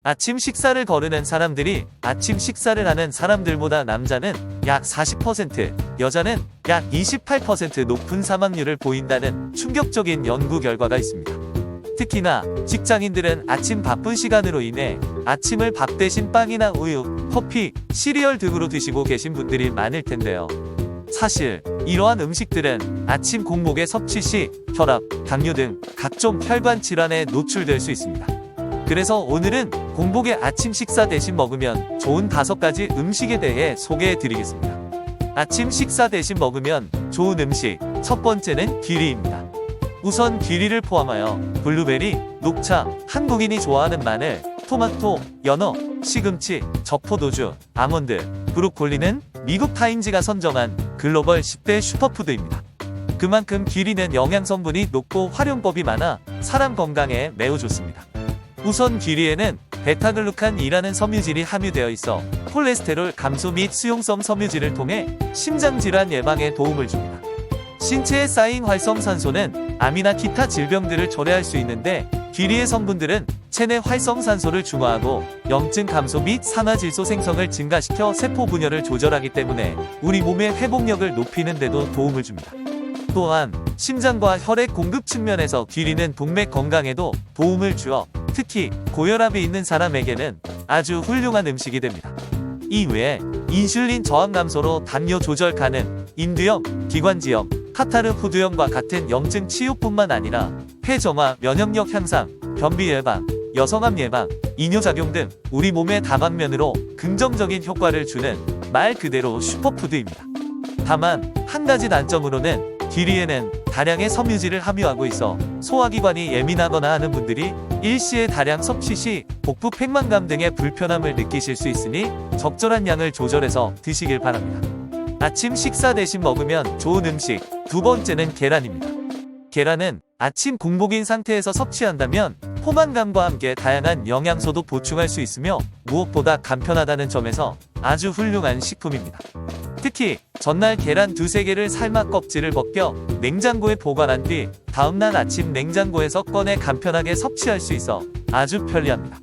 아침 식사를 거르는 사람들이 아침 식사를 하는 사람들보다 남자는 약 40%, 여자는 약 28% 높은 사망률을 보인다는 충격적인 연구 결과가 있습니다. 특히나 직장인들은 아침 바쁜 시간으로 인해 아침을 밥 대신 빵이나 우유, 커피, 시리얼 등으로 드시고 계신 분들이 많을 텐데요. 사실 이러한 음식들은 아침 공복에 섭취 시 혈압, 당뇨 등 각종 혈관 질환에 노출될 수 있습니다. 그래서 오늘은 공복에 아침 식사 대신 먹으면 좋은 5가지 음식에 대해 소개해 드리겠습니다. 아침 식사 대신 먹으면 좋은 음식, 첫 번째는 귀리입니다. 우선 귀리를 포함하여 블루베리, 녹차, 한국인이 좋아하는 마늘, 토마토, 연어, 시금치, 저포도주, 아몬드, 브로콜리는 미국 타임즈가 선정한 글로벌 10대 슈퍼푸드입니다. 그만큼 귀리는 영양성분이 높고 활용법이 많아 사람 건강에 매우 좋습니다. 우선 귀리에는 베타글루칸이라는 섬유질이 함유되어 있어 콜레스테롤 감소 및 수용성 섬유질을 통해 심장질환 예방에 도움을 줍니다. 신체에 쌓인 활성산소는 암이나 기타 질병들을 초래할 수 있는데 귀리의 성분들은 체내 활성산소를 중화하고 염증 감소 및 산화질소 생성을 증가시켜 세포 분열을 조절하기 때문에 우리 몸의 회복력을 높이는 데도 도움을 줍니다. 또한 심장과 혈액 공급 측면에서 귀리는 동맥 건강에도 도움을 주어 특히 고혈압이 있는 사람에게는 아주 훌륭한 음식이 됩니다. 이외에 인슐린 저항 감소로 당뇨 조절 가능, 인두염, 기관지염, 카타르 후두염과 같은 염증 치유뿐만 아니라 폐정화, 면역력 향상, 변비 예방, 여성암 예방, 이뇨작용 등 우리 몸의 다방면으로 긍정적인 효과를 주는 말 그대로 슈퍼푸드입니다. 다만 한 가지 단점으로는 귀리에는 다량의 섬유질을 함유하고 있어 소화기관이 예민하거나 하는 분들이 일시에 다량 섭취 시 복부 팽만감 등의 불편함을 느끼실 수 있으니 적절한 양을 조절해서 드시길 바랍니다. 아침 식사 대신 먹으면 좋은 음식, 두 번째는 계란입니다. 계란은 아침 공복인 상태에서 섭취한다면 포만감과 함께 다양한 영양소도 보충할 수 있으며 무엇보다 간편하다는 점에서 아주 훌륭한 식품입니다. 특히 전날 계란 2-3개를 삶아 껍질을 벗겨 냉장고에 보관한 뒤 다음날 아침 냉장고에서 꺼내 간편하게 섭취할 수 있어 아주 편리합니다.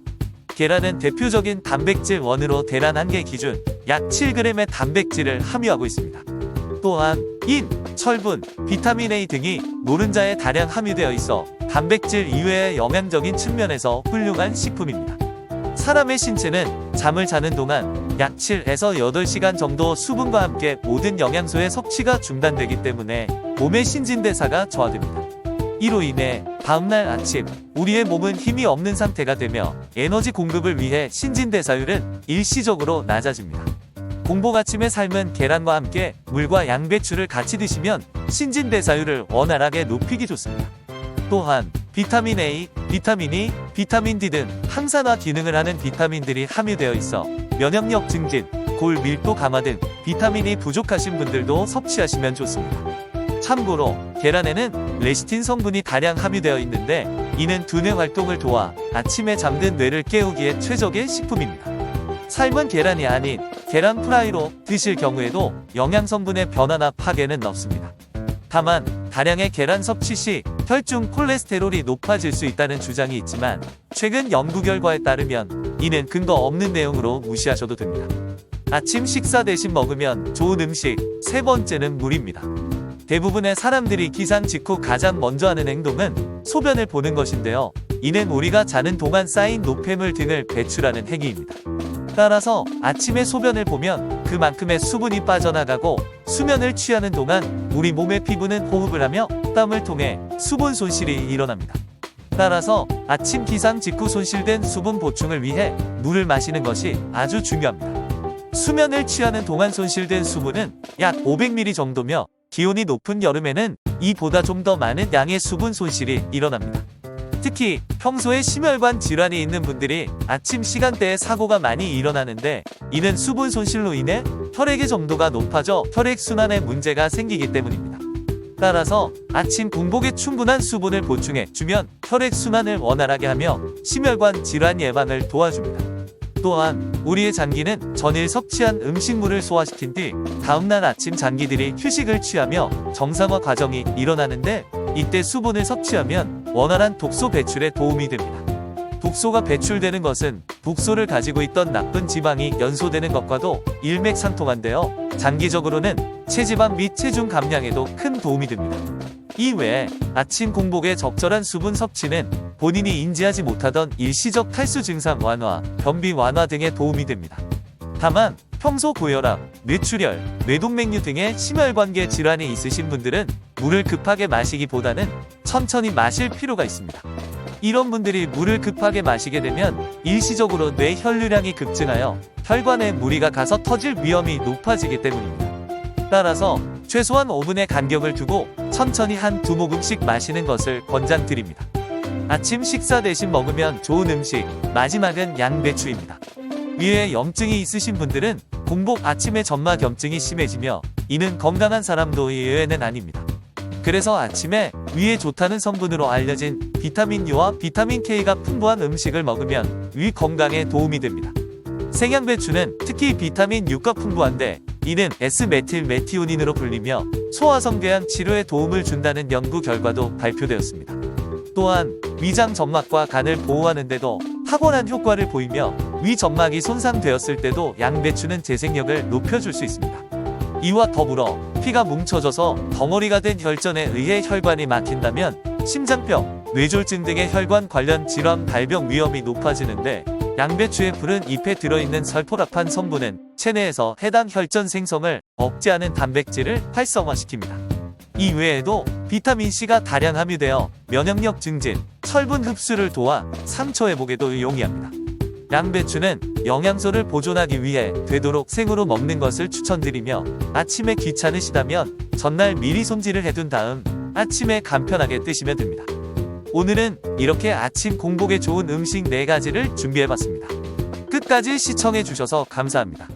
계란은 대표적인 단백질 원으로 계란 1개 기준 약 7g의 단백질을 함유하고 있습니다. 또한 인, 철분, 비타민 A 등이 노른자에 다량 함유되어 있어 단백질 이외의 영양적인 측면에서 훌륭한 식품입니다. 사람의 신체는 잠을 자는 동안 약 7에서 8시간 정도 수분과 함께 모든 영양소의 섭취가 중단되기 때문에 몸의 신진대사가 저하됩니다. 이로 인해 다음날 아침 우리의 몸은 힘이 없는 상태가 되며 에너지 공급을 위해 신진대사율은 일시적으로 낮아집니다. 공복 아침에 삶은 계란과 함께 물과 양배추를 같이 드시면 신진대사율을 원활하게 높이기 좋습니다. 또한 비타민 A, 비타민 E, 비타민 D 등 항산화 기능을 하는 비타민들이 함유되어 있어 면역력 증진, 골 밀도 강화 등 비타민이 부족하신 분들도 섭취하시면 좋습니다. 참고로 계란에는 레시틴 성분이 다량 함유되어 있는데 이는 두뇌 활동을 도와 아침에 잠든 뇌를 깨우기에 최적의 식품입니다. 삶은 계란이 아닌 계란 프라이로 드실 경우에도 영양성분의 변화나 파괴는 없습니다. 다만 다량의 계란 섭취 시 혈중 콜레스테롤이 높아질 수 있다는 주장이 있지만 최근 연구 결과에 따르면 이는 근거 없는 내용으로 무시하셔도 됩니다. 아침 식사 대신 먹으면 좋은 음식, 세 번째는 물입니다. 대부분의 사람들이 기상 직후 가장 먼저 하는 행동은 소변을 보는 것인데요. 이는 우리가 자는 동안 쌓인 노폐물 등을 배출하는 행위입니다. 따라서 아침에 소변을 보면 그만큼의 수분이 빠져나가고 수면을 취하는 동안 우리 몸의 피부는 호흡을 하며 땀을 통해 수분 손실이 일어납니다. 따라서 아침 기상 직후 손실된 수분 보충을 위해 물을 마시는 것이 아주 중요합니다. 수면을 취하는 동안 손실된 수분은 약 500ml 정도며 기온이 높은 여름에는 이보다 좀 더 많은 양의 수분 손실이 일어납니다. 특히 평소에 심혈관 질환이 있는 분들이 아침 시간대에 사고가 많이 일어나는데 이는 수분 손실로 인해 혈액의 점도가 높아져 혈액순환에 문제가 생기기 때문입니다. 따라서 아침 공복에 충분한 수분을 보충해 주면 혈액순환을 원활하게 하며 심혈관 질환 예방을 도와줍니다. 또한 우리의 장기는 전일 섭취한 음식물을 소화시킨 뒤 다음날 아침 장기들이 휴식을 취하며 정상화 과정이 일어나는데 이때 수분을 섭취하면 원활한 독소 배출에 도움이 됩니다. 독소가 배출되는 것은 독소를 가지고 있던 나쁜 지방이 연소되는 것과도 일맥상통한데요. 장기적으로는 체지방 및 체중 감량에도 큰 도움이 됩니다. 이외에 아침 공복의 적절한 수분 섭취는 본인이 인지하지 못하던 일시적 탈수 증상 완화, 변비 완화 등에 도움이 됩니다. 다만 평소 고혈압, 뇌출혈, 뇌동맥류 등의 심혈관계 질환이 있으신 분들은 물을 급하게 마시기보다는 천천히 마실 필요가 있습니다. 이런 분들이 물을 급하게 마시게 되면 일시적으로 뇌 혈류량이 급증하여 혈관에 무리가 가서 터질 위험이 높아지기 때문입니다. 따라서 최소한 5분의 간격을 두고 천천히 한 2모금씩 마시는 것을 권장드립니다. 아침 식사 대신 먹으면 좋은 음식, 마지막은 양배추입니다. 위에 염증이 있으신 분들은 공복 아침에 점막염증이 심해지며 이는 건강한 사람도 예외는 아닙니다. 그래서 아침에 위에 좋다는 성분으로 알려진 비타민 U와 비타민 K가 풍부한 음식을 먹으면 위 건강에 도움이 됩니다. 생양배추는 특히 비타민 U가 풍부한데 이는 S메틸메티오닌으로 불리며 소화성궤양 치료에 도움을 준다는 연구 결과도 발표되었습니다. 또한 위장 점막과 간을 보호하는 데도 탁월한 효과를 보이며 위 점막이 손상되었을 때도 양배추는 재생력을 높여줄 수 있습니다. 이와 더불어 피가 뭉쳐져서 덩어리가 된 혈전에 의해 혈관이 막힌다면 심장병, 뇌졸중 등의 혈관 관련 질환 발병 위험이 높아지는데 양배추의 푸른 잎에 들어있는 설포라판 성분은 체내에서 해당 혈전 생성을 억제하는 단백질을 활성화시킵니다. 이 외에도 비타민C가 다량 함유되어 면역력 증진, 철분 흡수를 도와 상처 회복에도 용이합니다. 양배추는 영양소를 보존하기 위해 되도록 생으로 먹는 것을 추천드리며 아침에 귀찮으시다면 전날 미리 손질을 해둔 다음 아침에 간편하게 드시면 됩니다. 오늘은 이렇게 아침 공복에 좋은 음식 4가지를 준비해봤습니다. 끝까지 시청해주셔서 감사합니다.